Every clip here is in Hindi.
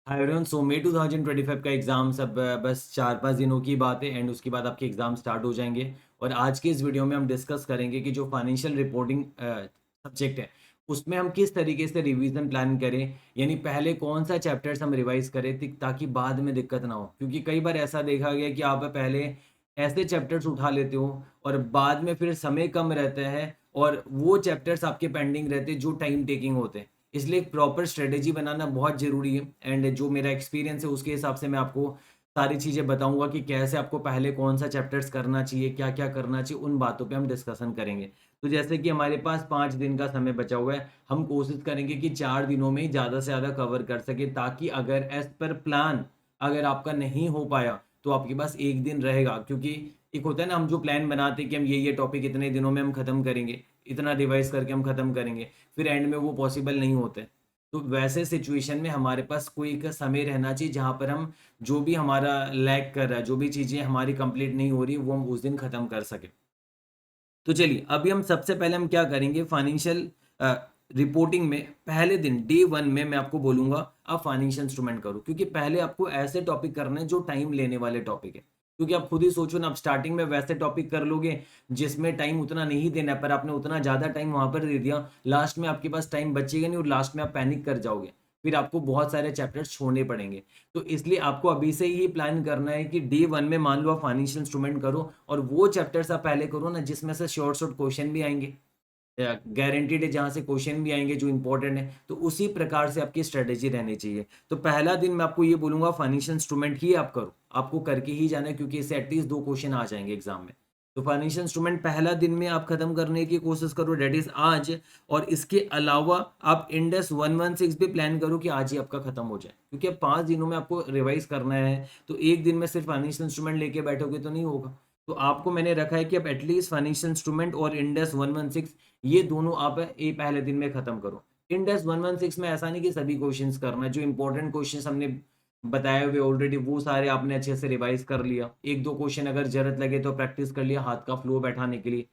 हाय एवरीवन, सो मई 2025 का एग्ज़ाम सब बस 4-5 दिनों की बात है एंड उसके बाद आपके एग्ज़ाम स्टार्ट हो जाएँगे। और आज की इस वीडियो में हम डिस्कस करेंगे कि जो फाइनेंशियल रिपोर्टिंग सब्जेक्ट है, उसमें हम किस तरीके से रिवीजन प्लान करें। यानी पहले कौन-सा चैप्टर्स हम रिवाइज़ करें ति ताकि बाद में दिक्कत ना हो। क्योंकि कई बार ऐसा देखा गया कि आप पहले ऐसे चैप्टर्स उठा लेते हो और बाद में फिर समय कम रहता है और वो चैप्टर्स आपके पेंडिंग रहते हैं जो टाइम टेकिंग होते हैं। इसलिए एक प्रॉपर स्ट्रेटेजी बनाना बहुत ज़रूरी है एंड जो मेरा एक्सपीरियंस है उसके हिसाब से मैं आपको सारी चीज़ें बताऊँगा कि कैसे आपको पहले कौन-सा चैप्टर्स करना चाहिए, क्या-क्या करना चाहिए, उन बातों पे हम डिस्कशन करेंगे। तो जैसे कि हमारे पास 5 दिन का समय बचा हुआ है, हम कोशिश करेंगे कि 4 दिनों में ही ज़्यादा से ज़्यादा कवर कर सकें ताकि अगर एज़ पर प्लान अगर आपका नहीं हो पाया, तो आपके पास 1 दिन रहेगा। क्योंकि एक होता है ना, हम जो प्लान बनाते हैं कि हम ये टॉपिक इतने दिनों में हम खत्म करेंगे, इतना रिवाइज़ करके हम खत्म करेंगे। फिर एंड में वो पॉसिबल नहीं होते। तो वैसे सिचुएशन में हमारे पास कोई एक समय रहना चाहिए जहाँ पर हम जो भी हमारा लैग कर रहा है, जो भी चीज़ें हमारी कंप्लीट नहीं हो रही, वो हम उस दिन खत्म कर सकें। तो चलिए, अभी हम सबसे पहले हम क्या करेंगे फाइनेंशियल रिपोर्टिंग में पहले दिन डे 1 में मैं आपको बोलूँगा आप फाइनेंशियल इंस्ट्रूमेंट करो, क्योंकि पहले आपको ऐसे टॉपिक करने हैं जो टाइम लेने वाले टॉपिक है। क्योंकि आप खुद ही सोचो ना, आप स्टार्टिंग में वैसे टॉपिक कर लोगे जिसमें टाइम उतना नहीं देना है, पर आपने उतना ज़्यादा टाइम वहाँ पर दे दिया, लास्ट में आपके पास टाइम बचेगा नहीं और लास्ट में आप पैनिक कर जाओगे। फिर आपको बहुत सारे चैप्टर्स छोड़ने पड़ेंगे। तो इसलिए आपको अभी से ही प्लान करना है कि डे 1 में मान लो आप फाइनेंशियल इंस्ट्रूमेंट करो और वो चैप्टर्स आप पहले करो ना जिसमें से शॉर्ट शॉर्ट क्वेश्चन भी आएँगे। गारंटीड है जहाँ से क्वेश्चन भी आएँगे जो इम्पोर्टेंट है, तो उसी प्रकार से आपकी स्ट्रैटेजी रहनी चाहिए। तो पहला दिन मैं आपको ये बोलूँगा फाइनेंशियल इंस्ट्रूमेंट ही आप करो, आपको करके ही जाना है क्योंकि इससे एटलीस्ट 2 क्वेश्चन आ जाएँगे एग्ज़ाम में। तो फाइनेंशियल इंस्ट्रूमेंट पहला दिन में आप खत्म करने की कोशिश करो, दैट इज़ आज। और इसके अलावा आप इंडेस 116 भी प्लान करो कि आज ही आपका खत्म हो जाए, क्योंकि अब 5 दिनों में आपको रिवाइज़ करना है, तो एक दिन में सिर्फ फाइनेंशियल इंस्ट्रूमेंट लेके बैठोगे तो नहीं होगा। तो आपको मैंने रखा है कि आप एटलीस्ट फाइनेंशियल इंस्ट्रूमेंट और इंडेस 116 ये दोनों आप ये पहले दिन में खत्म करो। इंडेस 116 में ऐसा नहीं कि सभी क्वेश्चंस करना है, जो इंपॉर्टेंट क्वेश्चंस हमने बताए हुए ऑलरेडी वो सारे आपने अच्छे से रिवाइज कर लिया। 1-2 क्वेश्चन अगर ज़रूरत लगे तो प्रैक्टिस कर लिया हाथ का फ्लो बैठाने के लिए।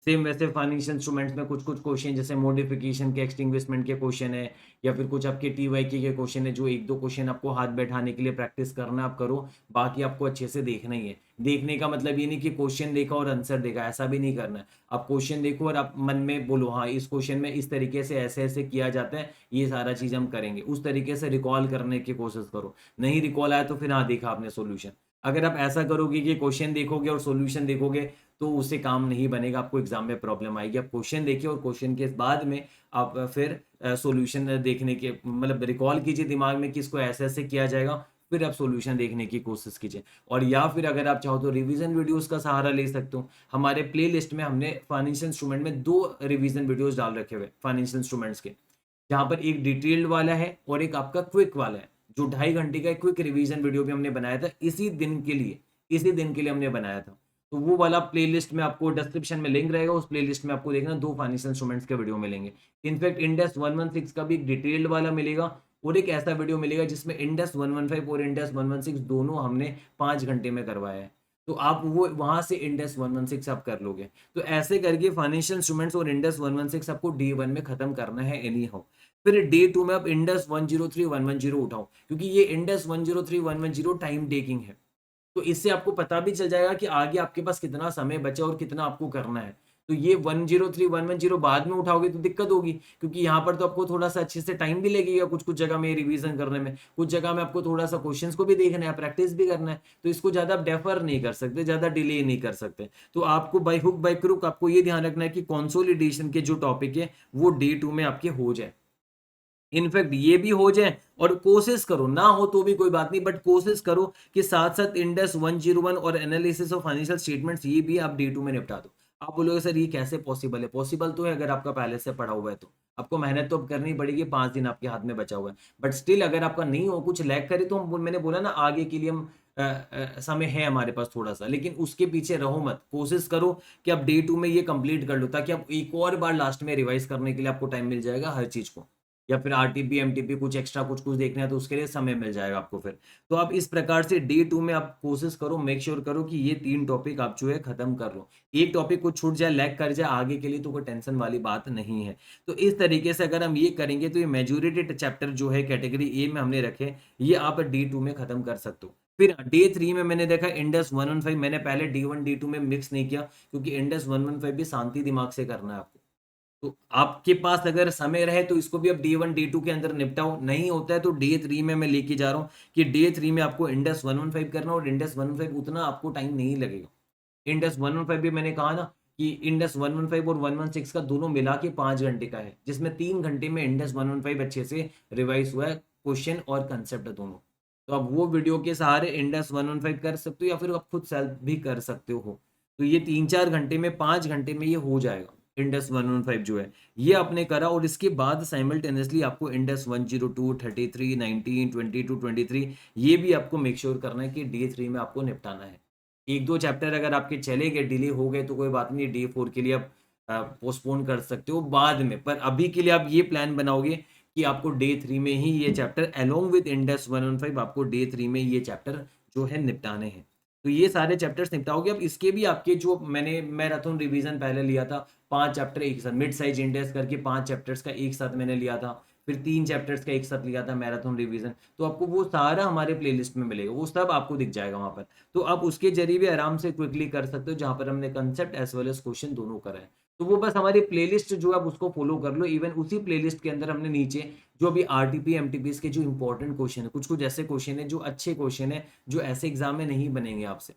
सेम वैसे फाइनेंशियल इंस्ट्रूमेंट्स में कुछ-कुछ क्वेश्चन जैसे मॉडिफिकेशन के, एक्सटिंग्विशमेंट के क्वेश्चन है या फिर कुछ आपके टीवाईके के क्वेश्चन है, जो 1-2 क्वेश्चन आपको हाथ बैठाने के लिए प्रैक्टिस करना आप करो, बाकी आपको अच्छे से देखना ही है। देखने का मतलब ये नहीं कि क्वेश्चन देखा और आंसर देखा, ऐसा भी नहीं करना है। आप क्वेश्चन देखो और आप मन में बोलो हाँ, इस क्वेश्चन में इस तरीके से ऐसे-ऐसे किया जाता है, ये सारा चीज़ हम करेंगे। उस तरीके से रिकॉल करने की कोशिश करो। नहीं रिकॉल आया तो फिर हाँ, देखा आपने सॉल्यूशन। अगर आप ऐसा करोगे कि क्वेश्चन देखोगे और सॉल्यूशन देखोगे, तो उससे काम नहीं बनेगा, आपको एग्ज़ाम में प्रॉब्लम आएगी। आप क्वेश्चन देखिए और क्वेश्चन के बाद में आप फिर सॉल्यूशन देखने के मतलब रिकॉल कीजिए दिमाग में कि इसको ऐसे-ऐसे किया जाएगा, फिर आप सॉल्यूशन देखने की कोशिश कीजिए। और या फिर अगर आप चाहो तो रिवीजन वीडियोस का सहारा ले सकते हो। हमारे प्लेलिस्ट में हमने फाइनेंशियल इंस्ट्रूमेंट में 2 रिवीजन वीडियोस डाल रखे हुए फाइनेंशियल इंस्ट्रूमेंट्स के। जहाँ पर एक डिटेल्ड वाला है और एक आपका क्विक वाला है। जो 2.5 घंटे का एक क्विक रिवीजन वीडियो भी हमने बनाया था इसी दिन के लिए हमने बनाया था। तो वो वाला प्लेलिस्ट में आपको डिस्क्रिप्शन में लिंक रहेगा, उस प्लेलिस्ट में आपको देखना 2 फाइनेंशियल इंस्ट्रूमेंट्स के वीडियो मिलेंगे। इनफैक्ट इंड एस 116 का भी एक डिटेल्ड वाला मिलेगा और एक ऐसा वीडियो मिलेगा जिसमें इंड एस 115 और इंड एस 116 दोनों हमने 5 घंटे में करवाया है। तो आप वो वहाँ से इंड एस 116 आप कर लोगे। तो ऐसे करके फाइनेंशियल इंस्ट्रूमेंट्स और इंड एस 116 आपको डे 1 में खत्म करना है एनी हाउ। फिर डे 2 में आप इंड एस 103, 110 उठाओ, क्योंकि ये इंड एस 103, 110 टाइम टेकिंग है। तो इससे आपको पता भी चल जाएगा कि आगे आपके पास कितना समय बचा और कितना आपको करना है। तो ये 103, 110 बाद में उठाओगे तो दिक्कत होगी, क्योंकि यहाँ पर तो आपको थोड़ा-सा अच्छे से टाइम भी लगेगा कुछ-कुछ जगह में रिवीजन करने में। कुछ जगह में आपको थोड़ा-सा क्वेश्चंस को भी देखना है, प्रैक्टिस भी करना है। तो इसको ज़्यादा आप डेफर नहीं कर सकते, ज़्यादा डिले नहीं कर सकते। तो आपको बाय हुक बाय क्रुक आपको ये ध्यान रखना है कि कंसोलिडेशन के जो टॉपिक है, वो डे 2 में आपके हो जाए। इनफैक्ट ये भी हो जाए और कोशिश करो, ना हो तो भी कोई बात नहीं, बट कोशिश करो कि साथ-साथ इंडेस 101 और एनालिसिस ऑफ फाइनेंशियल स्टेटमेंट्स ये भी आप डे 2 में निपटा दो। आप बोलोगे सर ये कैसे पॉसिबल है? पॉसिबल तो है अगर आपका पहले से पढ़ा हुआ है तो। आपको मेहनत तो अब करनी पड़ेगी, 5 दिन आपके हाथ में बचा हुआ है। बट स्टिल अगर आपका नहीं हो, कुछ लैग करे तो हम मैंने बोला ना आगे के लिए हम समय है हमारे पास थोड़ा-सा, लेकिन उसके पीछे रहो मत। कोशिश करो कि आप डे 2 में ये कंप्लीट कर लो ताकि आप एक और बार लास्ट में रिवाइज़ करने के लिए आपको टाइम मिल जाएगा हर चीज़ को। या फिर आरटीपी एमटीपी कुछ एक्स्ट्रा कुछ कुछ देखना है तो उसके लिए समय मिल जाएगा आपको फिर। तो आप इस प्रकार से डे 2 में आप कोशिश करो, मेक श्योर करो कि ये 3 टॉपिक आप जो है खत्म कर लो। एक टॉपिक कुछ छूट जाए, लैग कर जाए आगे के लिए तो कोई टेंशन वाली बात नहीं है। तो इस तरीके से अगर हम ये करेंगे तो ये मेजॉरिटी चैप्टर जो है कैटेगरी ए में हमने रखे, ये आप डे 2 में खत्म कर सकते हो। फिर डे 3 में मैंने देखा इंडस 115, मैंने पहले D1 D2 में मिक्स नहीं किया क्योंकि इंडस 115 भी शांति दिमाग से करना है आपको। तो आपके पास अगर समय रहे तो इसको भी आप D1 D2 के अंदर निपटाओ, नहीं होता है तो डे 3 में मैं लेके जा रहा हूँ कि डे 3 में आपको इंडस 115 करना, और इंडस 115 उतना आपको टाइम नहीं लगेगा। इंडस 115 भी मैंने कहा ना कि इंडस 115 और 116 का दोनों मिला के 5 घंटे का है, जिसमें 3 घंटे में इंडस 115 अच्छे से रिवाइज हुआ है, क्वेश्चन और कंसेप्ट दोनों। तो आप वो वीडियो के सहारे इंडस 115 कर सकते हो या फिर आप खुद सेल्फ भी कर सकते हो। तो ये 3-4 घंटे में, 5 घंटे में ये हो जाएगा इंडस 115 जो है, ये आपने करा। और इसके बाद साइमल्टेनियसली आपको इंडस 102, 33, 19, 22, 23 ये भी आपको मेक श्योर करना है कि डे 3 में आपको निपटाना है। 1-2 चैप्टर अगर आपके चले गए, डिले हो गए तो कोई बात नहीं, डे 4 के लिए आप पोस्टपोन कर सकते हो बाद में। पर अभी के लिए आप ये प्लान बनाओगे कि आपको डे 3 में ही ये चैप्टर अलोंग विद इंडस 115 आपको डे 3 में ये चैप्टर जो है निपटाने हैं। तो ये सारे चैप्टर्स निपटाओगे। अब इसके भी आपके जो मैंने मैराथन रिवीजन पहले लिया था, 5 चैप्टर एक साथ, मिड साइज इंडेक्स करके 5 चैप्टर्स का एक साथ मैंने लिया था, फिर 3 चैप्टर्स का एक साथ लिया था मैराथन रिवीजन। तो आपको वो सारा हमारे प्लेलिस्ट में मिलेगा, वो सब आपको दिख जाएगा वहाँ पर। तो आप उसके जरिए भी आराम से क्विकली कर सकते हो, जहाँ पर हमने concept as well as question दोनों करा है। तो वो बस हमारी प्लेलिस्ट जो है आप उसको फॉलो कर लो। इवन उसी प्लेलिस्ट के अंदर हमने नीचे जो अभी आरटीपी एमटीपीस के जो इंपॉर्टेंट क्वेश्चन है, कुछ कुछ ऐसे क्वेश्चन है जो अच्छे क्वेश्चन है, जो ऐसे एग्जाम में नहीं बनेंगे आपसे,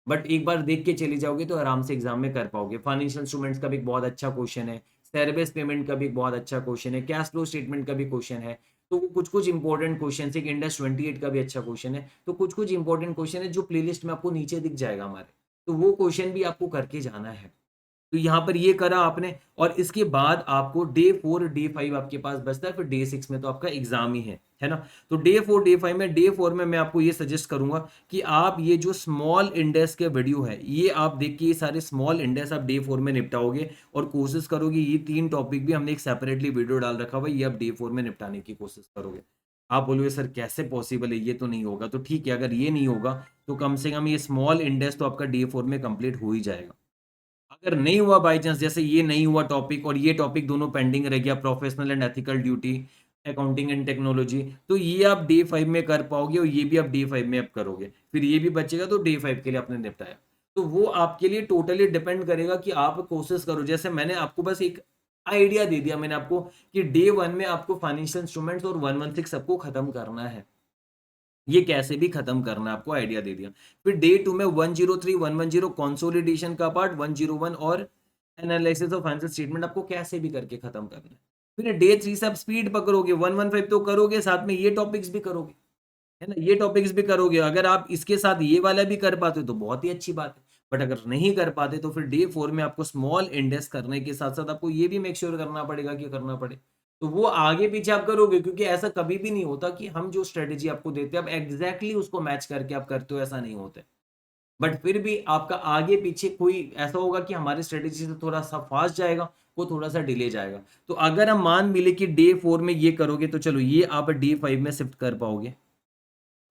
बट एक बार देख के चली जाओगे तो आराम से एग्जाम में कर पाओगे। फाइनेंशियल इंस्ट्रूमेंट्स का भी एक बहुत अच्छा क्वेश्चन है, शेयर बेस्ड पेमेंट का भी एक बहुत अच्छा क्वेश्चन है, कैश फ्लो स्टेटमेंट का भी क्वेश्चन है। तो वो कुछ कुछ इंपॉर्टेंट क्वेश्चन है, इंडस 28 का भी अच्छा क्वेश्चन है। तो कुछ कुछ इंपॉर्टेंट क्वेश्चन है जो प्लेलिस्ट में आपको नीचे दिख जाएगा हमारे, तो वो क्वेश्चन भी आपको करके जाना है। तो यहाँ पर ये करा आपने, और इसके बाद आपको डे 4 डे 5 आपके पास बचता है, फिर डे 6 में तो आपका एग्जाम ही है ना। तो डे 4 डे 5 में, डे 4 में मैं आपको ये सजेस्ट करूंगा कि आप ये जो स्मॉल इंडेक्स के वीडियो है ये आप देख के ये सारे स्मॉल इंडेक्स आप डे 4 में निपटाओगे, और कोशिश करोगे ये 3 टॉपिक भी हमने एक सेपरेटली वीडियो डाल रखा हुआ, ये आप डे 4 में निपटाने की कोशिश करोगे। आप बोलोगे सर कैसे पॉसिबल है, ये तो नहीं होगा। तो ठीक है, अगर ये नहीं होगा तो कम से कम ये स्मॉल इंडेक्स तो आपका डे 4 में कंप्लीट हो ही जाएगा। अगर नहीं हुआ बाई चांस, जैसे ये नहीं हुआ टॉपिक और ये टॉपिक दोनों पेंडिंग रह गया, professional and ethical duty, accounting and technology, तो ये आप डे 5 में कर पाओगे और ये भी आप डे 5 में आप करोगे, फिर ये भी बचेगा तो डे 5 के लिए आपने निपटाया। तो वो आपके लिए टोटली डिपेंड करेगा कि आप कोशिश करो। जैसे मैंने आपको बस एक आइडिया दे दिया मैंने आपको कि डे 1 में आपको फाइनेंशियल इंस्ट्रूमेंट्स और 116 सबको खत्म करना है, ये कैसे भी खत्म करना है आपको आइडिया दे दिया। फिर डे 2 में 103 110 कंसोलिडेशन का पार्ट, 101 और एनालिसिस ऑफ फाइनेंशियल स्टेटमेंट आपको कैसे भी करके खत्म करना है। फिर डे 3 से आप स्पीड पकड़ोगे, 115 तो करोगे, साथ में ये टॉपिक्स भी करोगे, है ना, ये टॉपिक्स भी करोगे। अगर आप इसके साथ ये वाला भी कर पाते हो तो बहुत ही अच्छी बात है, बट अगर नहीं कर पाते तो फिर डे 4 में आपको स्मॉल इंडेक्स करने के साथ साथ आपको ये भी मेक श्योर करना पड़ेगा कि करना पड़े। तो वो आगे पीछे आप करोगे, क्योंकि ऐसा कभी भी नहीं होता कि हम जो स्ट्रेटेजी आपको देते हैं आप एग्जैक्टली उसको मैच करके आप करते हो, ऐसा नहीं होता है। बट फिर भी आपका आगे पीछे कोई ऐसा होगा कि हमारी स्ट्रेटेजी से थोड़ा सा फास्ट जाएगा, वो थोड़ा सा डिले जाएगा। तो अगर हम मान मिले कि डे 4 में ये करोगे तो चलो ये आप डे 5 में शिफ्ट कर पाओगे,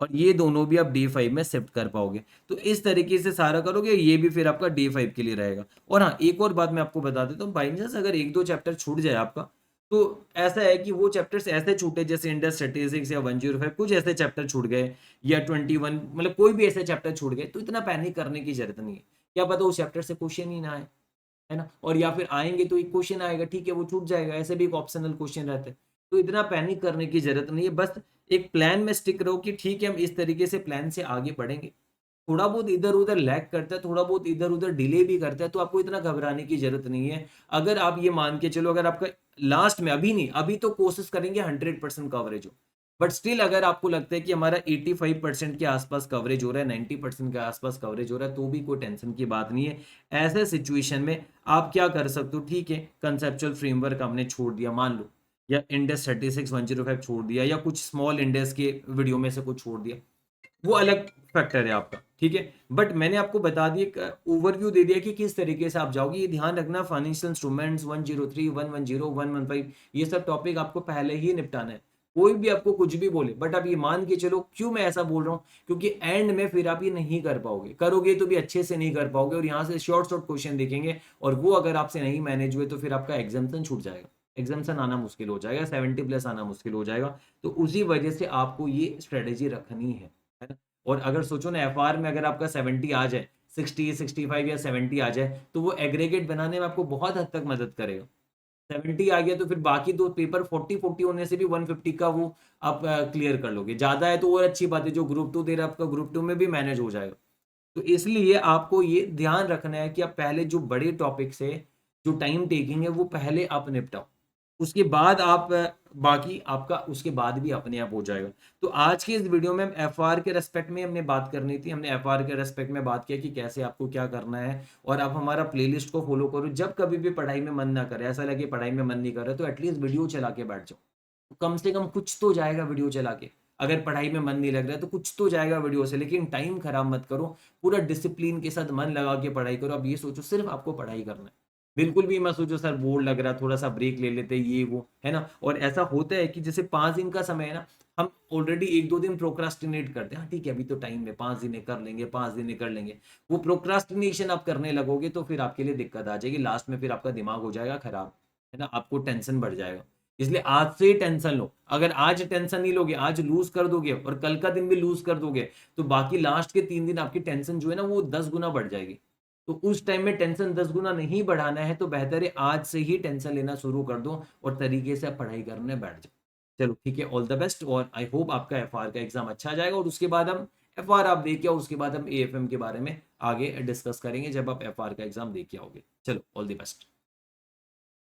और ये दोनों भी आप डे 5 में शिफ्ट कर पाओगे। तो इस तरीके से सारा करोगे, ये भी फिर आपका डे 5 के लिए रहेगा। और हाँ, एक और बात मैं आपको बता देता हूँ, बाई चांस अगर 1-2 चैप्टर छूट जाए आपका, तो ऐसा है कि वो चैप्टर्स ऐसे छूटे जैसे इंडस स्टैटिस्टिक्स या 105 कुछ ऐसे चैप्टर छूट गए, या 21 मतलब कोई भी ऐसे चैप्टर छूट गए, तो इतना पैनिक करने की जरूरत नहीं है। क्या पता उस चैप्टर से क्वेश्चन ही ना आए, है ना, और या फिर आएंगे तो एक क्वेश्चन आएगा, ठीक है वो छूट जाएगा, ऐसे भी एक ऑप्शनल क्वेश्चन रहते हैं। तो इतना पैनिक करने की जरूरत नहीं है, बस एक प्लान में स्टिक रहो कि ठीक है हम इस तरीके से प्लान से आगे बढ़ेंगे। थोड़ा बहुत इधर उधर लैग करता है, थोड़ा बहुत इधर उधर डिले भी करता है, तो आपको इतना घबराने की जरूरत नहीं है। अगर आप ये मान के चलो, अगर आपका लास्ट में, अभी नहीं, अभी तो कोशिश करेंगे 100% कवरेज हो, बट स्टिल अगर आपको लगता है कि हमारा 85% के आसपास कवरेज हो रहा है, 90% के आसपास कवरेज हो रहा है, तो भी कोई टेंशन की बात नहीं है। ऐसे सिचुएशन में आप क्या कर सकते हो, ठीक है कंसेप्चुअल फ्रेमवर्क हमने छोड़ दिया मान लो, या इंडेक्स 36 105 छोड़ दिया, या कुछ स्मॉल इंडेक्स के वीडियो में से कुछ छोड़ दिया, वो अलग फैक्टर है आपका, ठीक है। बट मैंने आपको बता दिया, एक ओवरव्यू दे दिया कि किस तरीके से आप जाओगे। ये ध्यान रखना, फाइनेंशियल इंस्ट्रूमेंट्स 103, 110, 115, ये सब टॉपिक आपको पहले ही निपटाना है। कोई भी आपको कुछ भी बोले, बट आप ये मान के चलो, क्यों मैं ऐसा बोल रहा हूँ, क्योंकि एंड में फिर आप ये नहीं कर पाओगे, करोगे तो भी अच्छे से नहीं कर पाओगे, और यहाँ से शॉर्ट शॉर्ट क्वेश्चन देखेंगे, और वो अगर आपसे नहीं मैनेज हुए तो फिर आपका एग्जाम्पन छूट जाएगा, एग्जाम्पन आना मुश्किल हो जाएगा, 70+ आना मुश्किल हो जाएगा। तो उसी वजह से आपको ये स्ट्रेटेजी रखनी है ना। और अगर सोचो ना, एफआर में अगर आपका 70 आ जाए, 60, 65 या 70 आ जाए, तो वो एग्रीगेट बनाने में आपको बहुत हद तक मदद करेगा। 70 आ गया तो फिर बाकी दो पेपर 40-40 होने से भी 150 का वो आप क्लियर कर लोगे। ज्यादा है तो और अच्छी बात है, जो ग्रुप 2 दे रहा है आपका, ग्रुप 2 में भी मैनेज हो जाएगा। तो इसलिए आपको ये ध्यान रखना है कि आप पहले जो बड़े टॉपिक से जो टाइम टेकिंग है वो पहले आप निपटाओ, उसके बाद आप बाकी आपका उसके बाद भी अपने आप हो जाएगा। तो आज की इस वीडियो में हम एफआर के रेस्पेक्ट में हमने बात करनी थी, हमने एफआर के रेस्पेक्ट में बात किया कि कैसे आपको क्या करना है, और आप हमारा प्लेलिस्ट को फॉलो करो। जब कभी भी पढ़ाई में मन ना करे, ऐसा लगे पढ़ाई में मन नहीं कर रहा, तो एटलीस्ट वीडियो चला के बैठ जाओ, तो कम से कम कुछ तो जाएगा वीडियो चला के। अगर पढ़ाई में मन नहीं लग रहा है तो कुछ तो जाएगा वीडियो से, लेकिन टाइम खराब मत करो, पूरा डिसिप्लिन के साथ मन लगा के पढ़ाई करो। अब ये सोचो सिर्फ आपको पढ़ाई करना है, बिल्कुल भी मत सोचो सर बोर लग रहा, थोड़ा सा ब्रेक ले लेते, ये वो, है ना। और ऐसा होता है कि जैसे 5 दिन का समय है ना, हम ऑलरेडी 1-2 दिन प्रोक्रास्टिनेट करते हैं, हाँ ठीक है अभी तो टाइम है, 5 दिन कर लेंगे, 5 दिन कर लेंगे। वो प्रोक्रास्टिनेशन आप करने लगोगे तो फिर आपके लिए दिक्कत आ जाएगी, लास्ट में फिर आपका दिमाग हो जाएगा खराब, है ना, आपको टेंशन बढ़ जाएगा। इसलिए आज से ही टेंशन लो। अगर आज टेंशन नहीं लोगे, आज लूज कर दोगे और कल का दिन भी लूज कर दोगे, तो बाकी लास्ट के 3 दिन आपकी टेंशन जो है ना वो 10 गुना बढ़ जाएगी। तो उस टाइम में टेंशन 10 गुना नहीं बढ़ाना है, तो बेहतर है आज से ही टेंशन लेना शुरू कर दो और तरीके से आप पढ़ाई करने बैठ जाओ। चलो ठीक है, ऑल द बेस्ट, और आई होप आपका एफआर का एग्जाम अच्छा जाएगा। और उसके बाद हम एफआर आप देखिए, और उसके बाद हम एएफएम के बारे में आगे डिस्कस करेंगे जब आप एफआर का एग्जाम देके आओगे। चलो ऑल द बेस्ट।